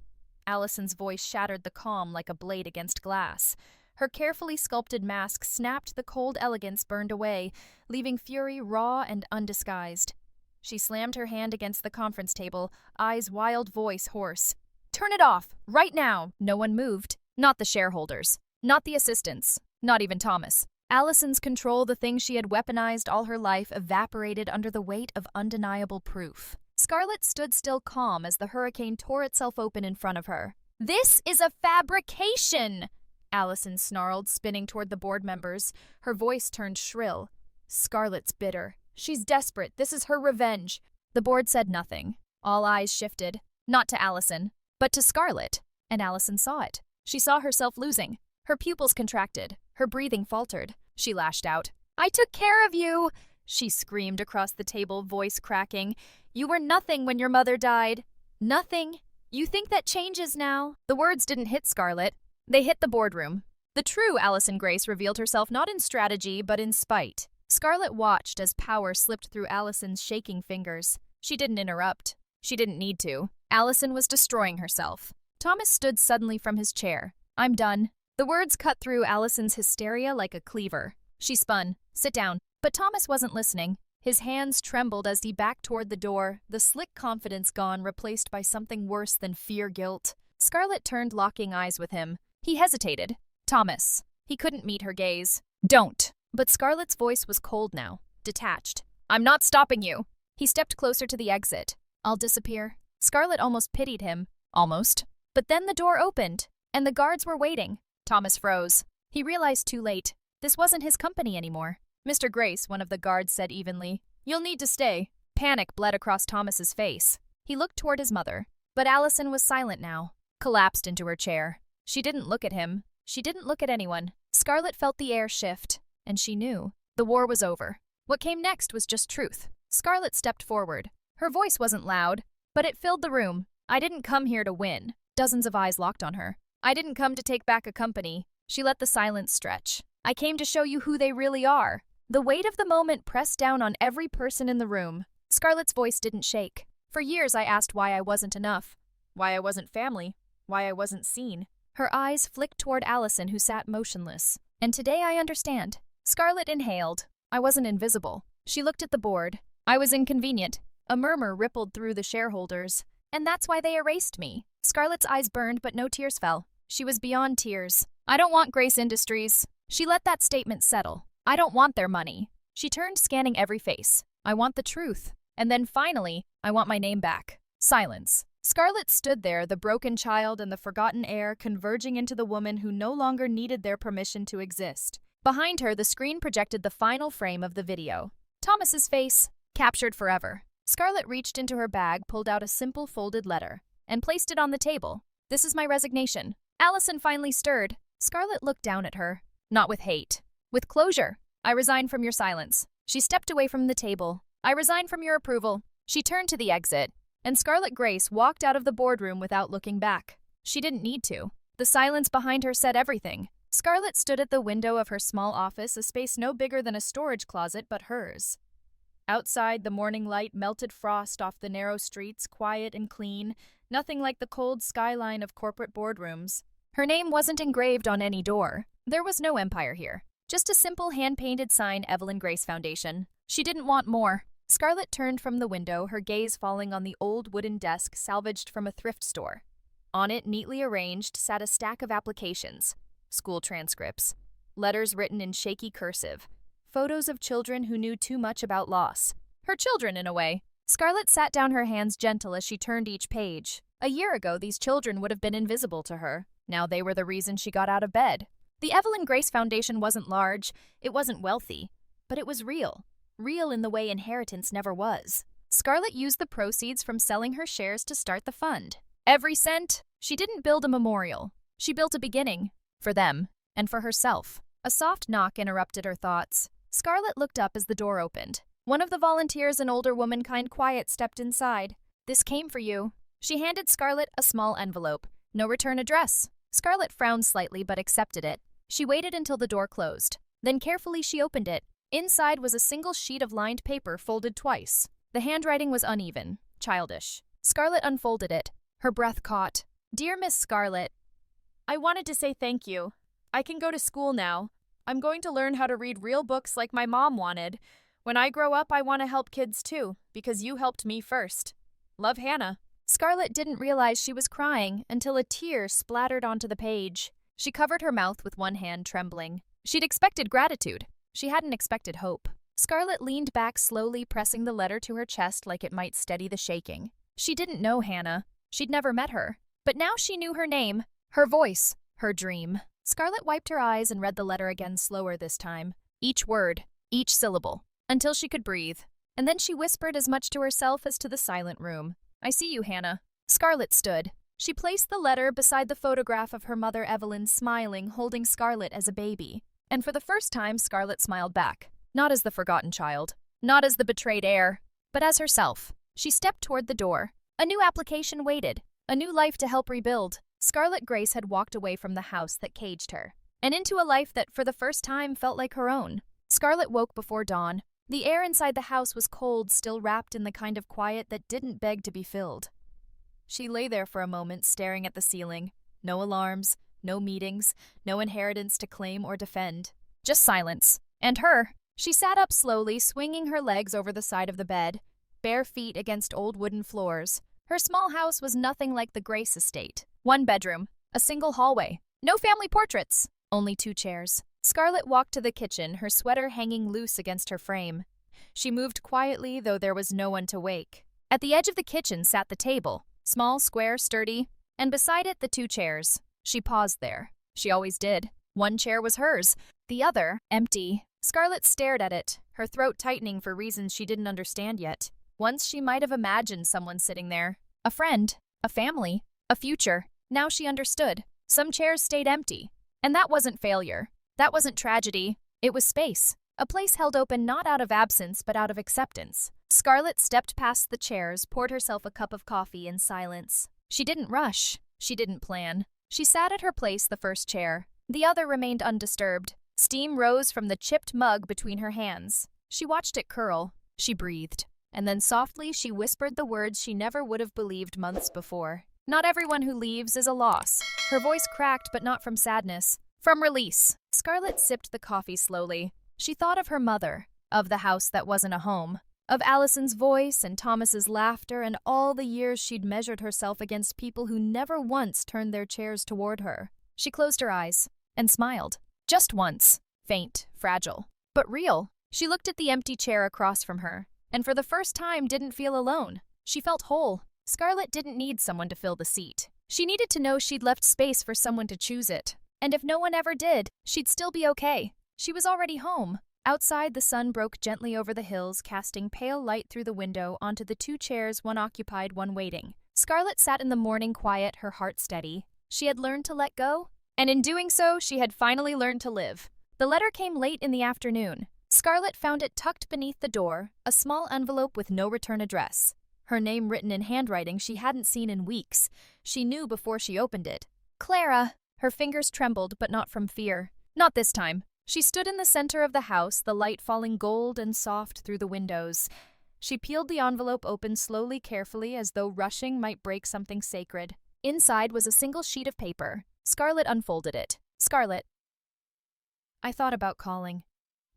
Allison's voice shattered the calm like a blade against glass. Her carefully sculpted mask snapped, the cold elegance burned away, leaving fury raw and undisguised. She slammed her hand against the conference table, eyes wild, voice hoarse. Turn it off, right now! No one moved. Not the shareholders. Not the assistants. Not even Thomas. Allison's control, the thing she had weaponized all her life, evaporated under the weight of undeniable proof. Scarlett stood still calm as the hurricane tore itself open in front of her. This is a fabrication! Allison snarled, spinning toward the board members. Her voice turned shrill. Scarlett's bitter. She's desperate. This is her revenge. The board said nothing. All eyes shifted. Not to Allison, but to Scarlett. And Allison saw it. She saw herself losing. Her pupils contracted. Her breathing faltered. She lashed out. I took care of you! She screamed across the table, voice cracking. You were nothing when your mother died. Nothing. You think that changes now? The words didn't hit Scarlett. They hit the boardroom. The true Allison Grace revealed herself not in strategy, but in spite. Scarlett watched as power slipped through Allison's shaking fingers. She didn't interrupt. She didn't need to. Allison was destroying herself. Thomas stood suddenly from his chair. I'm done. The words cut through Allison's hysteria like a cleaver. She spun. Sit down. But Thomas wasn't listening. His hands trembled as he backed toward the door, the slick confidence gone, replaced by something worse than fear-guilt. Scarlett turned, locking eyes with him. He hesitated. Thomas. He couldn't meet her gaze. Don't. But Scarlett's voice was cold now, detached. I'm not stopping you. He stepped closer to the exit. I'll disappear. Scarlett almost pitied him. Almost. But then the door opened, and the guards were waiting. Thomas froze. He realized too late. This wasn't his company anymore. Mr. Grace, one of the guards said evenly. You'll need to stay. Panic bled across Thomas's face. He looked toward his mother. But Allison was silent now, collapsed into her chair. She didn't look at him. She didn't look at anyone. Scarlett felt the air shift, and she knew. The war was over. What came next was just truth. Scarlett stepped forward. Her voice wasn't loud, but it filled the room. I didn't come here to win. Dozens of eyes locked on her. I didn't come to take back a company. She let the silence stretch. I came to show you who they really are. The weight of the moment pressed down on every person in the room. Scarlett's voice didn't shake. For years I asked why I wasn't enough, why I wasn't family, why I wasn't seen. Her eyes flicked toward Allison, who sat motionless. And today I understand. Scarlett inhaled. I wasn't invisible. She looked at the board. I was inconvenient. A murmur rippled through the shareholders. And that's why they erased me. Scarlett's eyes burned, but no tears fell. She was beyond tears. I don't want Grace Industries. She let that statement settle. I don't want their money. She turned, scanning every face. I want the truth. And then finally, I want my name back. Silence. Scarlett stood there, the broken child and the forgotten heir converging into the woman who no longer needed their permission to exist. Behind her, the screen projected the final frame of the video. Thomas's face, captured forever. Scarlett reached into her bag, pulled out a simple folded letter, and placed it on the table. This is my resignation. Allison finally stirred. Scarlett looked down at her. Not with hate. With closure. I resign from your silence. She stepped away from the table. I resign from your approval. She turned to the exit, and Scarlett Grace walked out of the boardroom without looking back. She didn't need to. The silence behind her said everything. Scarlett stood at the window of her small office, a space no bigger than a storage closet but hers. Outside, the morning light melted frost off the narrow streets, quiet and clean, nothing like the cold skyline of corporate boardrooms. Her name wasn't engraved on any door. There was no empire here. Just a simple hand-painted sign, Evelyn Grace Foundation. She didn't want more. Scarlett turned from the window, her gaze falling on the old wooden desk salvaged from a thrift store. On it, neatly arranged, sat a stack of applications, school transcripts, letters written in shaky cursive, photos of children who knew too much about loss. Her children, in a way. Scarlett sat down, her hands gentle as she turned each page. A year ago, these children would have been invisible to her. Now they were the reason she got out of bed. The Evelyn Grace Foundation wasn't large, it wasn't wealthy, but it was real. Real in the way inheritance never was. Scarlett used the proceeds from selling her shares to start the fund. Every cent. She didn't build a memorial. She built a beginning. For them. And for herself. A soft knock interrupted her thoughts. Scarlett looked up as the door opened. One of the volunteers, an older womankind quiet, stepped inside. This came for you. She handed Scarlett a small envelope. No return address. Scarlett frowned slightly but accepted it. She waited until the door closed. Then carefully she opened it. Inside was a single sheet of lined paper folded twice. The handwriting was uneven, childish. Scarlett unfolded it. Her breath caught. Dear Miss Scarlett, I wanted to say thank you. I can go to school now. I'm going to learn how to read real books like my mom wanted. When I grow up, I want to help kids too, because you helped me first. Love, Hannah. Scarlett didn't realize she was crying until a tear splattered onto the page. She covered her mouth with one hand, trembling. She'd expected gratitude. She hadn't expected hope. Scarlett leaned back slowly, pressing the letter to her chest like it might steady the shaking. She didn't know Hannah. She'd never met her. But now she knew her name, her voice, her dream. Scarlett wiped her eyes and read the letter again, slower this time. Each word, each syllable, until she could breathe. And then she whispered as much to herself as to the silent room. I see you, Hannah. Scarlett stood. She placed the letter beside the photograph of her mother Evelyn, smiling, holding Scarlett as a baby. And for the first time, Scarlett smiled back. Not as the forgotten child, not as the betrayed heir, but as herself. She stepped toward the door. A new application waited, a new life to help rebuild. Scarlett Grace had walked away from the house that caged her, and into a life that for the first time felt like her own. Scarlett woke before dawn. The air inside the house was cold, still wrapped in the kind of quiet that didn't beg to be filled. She lay there for a moment, staring at the ceiling. No alarms, no meetings, no inheritance to claim or defend. Just silence. And her. She sat up slowly, swinging her legs over the side of the bed, bare feet against old wooden floors. Her small house was nothing like the Grace estate. One bedroom, a single hallway, no family portraits, only 2 chairs. Scarlett walked to the kitchen, her sweater hanging loose against her frame. She moved quietly, though there was no one to wake. At the edge of the kitchen sat the table, small, square, sturdy, and beside it the 2 chairs. She paused there. She always did. One chair was hers, the other empty. Scarlett stared at it, her throat tightening for reasons she didn't understand yet. Once she might have imagined someone sitting there. A friend, a family, a future. Now she understood. Some chairs stayed empty. And that wasn't failure. That wasn't tragedy. It was space. A place held open not out of absence but out of acceptance. Scarlett stepped past the chairs, poured herself a cup of coffee in silence. She didn't rush. She didn't plan. She sat at her place, the first chair. The other remained undisturbed. Steam rose from the chipped mug between her hands. She watched it curl. She breathed. And then softly she whispered the words she never would have believed months before. Not everyone who leaves is a loss. Her voice cracked, but not from sadness. From release. Scarlett sipped the coffee slowly. She thought of her mother, of the house that wasn't a home, of Allison's voice and Thomas's laughter and all the years she'd measured herself against people who never once turned their chairs toward her. She closed her eyes and smiled. Just once. Faint, fragile, but real. She looked at the empty chair across from her, and for the first time didn't feel alone. She felt whole. Scarlett didn't need someone to fill the seat. She needed to know she'd left space for someone to choose it. And if no one ever did, she'd still be okay. She was already home. Outside, the sun broke gently over the hills, casting pale light through the window onto the two chairs, one occupied, one waiting. Scarlett sat in the morning quiet, her heart steady. She had learned to let go, and in doing so, she had finally learned to live. The letter came late in the afternoon. Scarlett found it tucked beneath the door, a small envelope with no return address. Her name written in handwriting she hadn't seen in weeks. She knew before she opened it. Clara. Her fingers trembled, but not from fear. Not this time. She stood in the center of the house, the light falling gold and soft through the windows. She peeled the envelope open slowly, carefully, as though rushing might break something sacred. Inside was a single sheet of paper. Scarlett unfolded it. Scarlett. I thought about calling.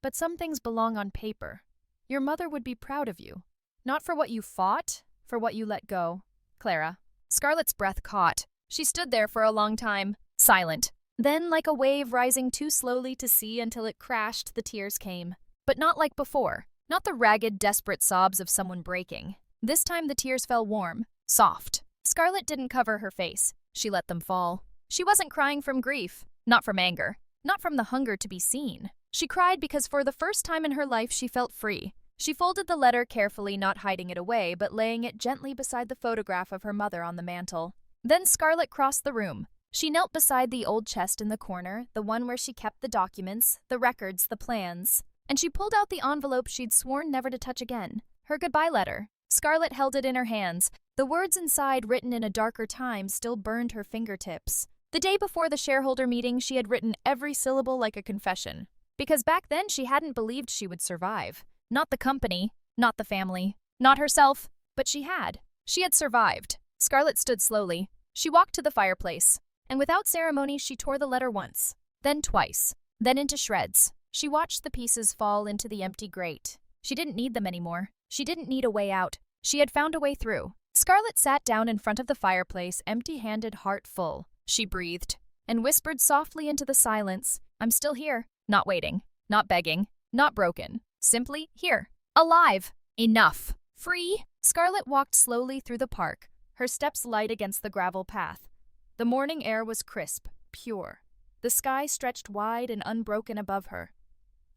But some things belong on paper. Your mother would be proud of you. Not for what you fought, for what you let go. Clara. Scarlett's breath caught. She stood there for a long time, silent. Then, like a wave rising too slowly to see until it crashed, the tears came. But not like before. Not the ragged, desperate sobs of someone breaking. This time the tears fell warm, soft. Scarlett didn't cover her face. She let them fall. She wasn't crying from grief, not from anger, not from the hunger to be seen. She cried because for the first time in her life she felt free. She folded the letter carefully, not hiding it away, but laying it gently beside the photograph of her mother on the mantel. Then Scarlett crossed the room. She knelt beside the old chest in the corner, the one where she kept the documents, the records, the plans. And she pulled out the envelope she'd sworn never to touch again. Her goodbye letter. Scarlett held it in her hands. The words inside, written in a darker time, still burned her fingertips. The day before the shareholder meeting, she had written every syllable like a confession. Because back then she hadn't believed she would survive. Not the company, not the family, not herself, but she had. She had survived. Scarlett stood slowly. She walked to the fireplace, and without ceremony she tore the letter once, then twice, then into shreds. She watched the pieces fall into the empty grate. She didn't need them anymore. She didn't need a way out. She had found a way through. Scarlett sat down in front of the fireplace, empty-handed, heart full. She breathed and whispered softly into the silence, I'm still here. Not waiting, not begging, not broken. Simply here. Alive. Enough. Free. Scarlett walked slowly through the park, her steps light against the gravel path. The morning air was crisp, pure. The sky stretched wide and unbroken above her.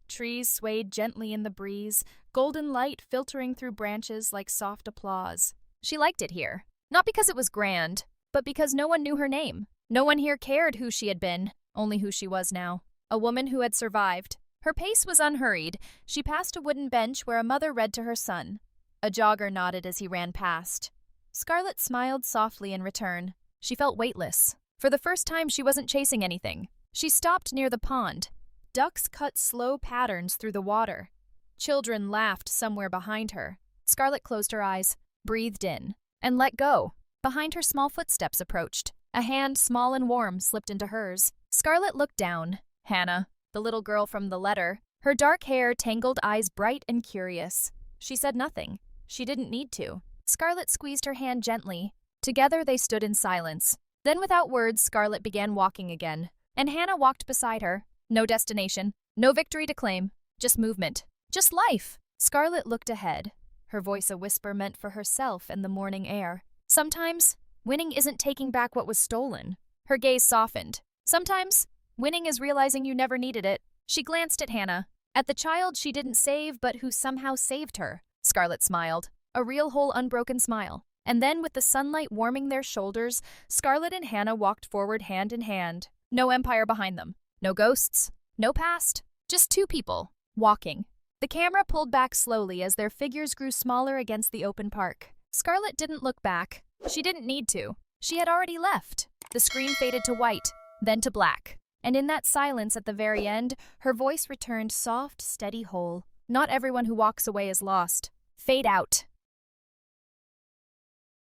Trees swayed gently in the breeze, golden light filtering through branches like soft applause. She liked it here. Not because it was grand, but because no one knew her name. No one here cared who she had been, only who she was now. A woman who had survived. Her pace was unhurried. She passed a wooden bench where a mother read to her son. A jogger nodded as he ran past. Scarlett smiled softly in return. She felt weightless. For the first time, she wasn't chasing anything. She stopped near the pond. Ducks cut slow patterns through the water. Children laughed somewhere behind her. Scarlett closed her eyes, breathed in, and let go. Behind her, small footsteps approached. A hand, small and warm, slipped into hers. Scarlett looked down. Hannah, the little girl from the letter, her dark hair, tangled eyes bright and curious. She said nothing. She didn't need to. Scarlett squeezed her hand gently. Together they stood in silence. Then without words, Scarlett began walking again. And Hannah walked beside her. No destination, no victory to claim, just movement, just life. Scarlett looked ahead, her voice a whisper meant for herself and the morning air. Sometimes, winning isn't taking back what was stolen. Her gaze softened. Sometimes, winning is realizing you never needed it. She glanced at Hannah, at the child she didn't save but who somehow saved her. Scarlett smiled, a real whole unbroken smile. And then with the sunlight warming their shoulders, Scarlett and Hannah walked forward hand in hand. No empire behind them. No ghosts, no past, just two people, walking. The camera pulled back slowly as their figures grew smaller against the open park. Scarlett didn't look back. She didn't need to. She had already left. The screen faded to white, then to black. And in that silence at the very end, her voice returned soft, steady, whole. Not everyone who walks away is lost. Fade out.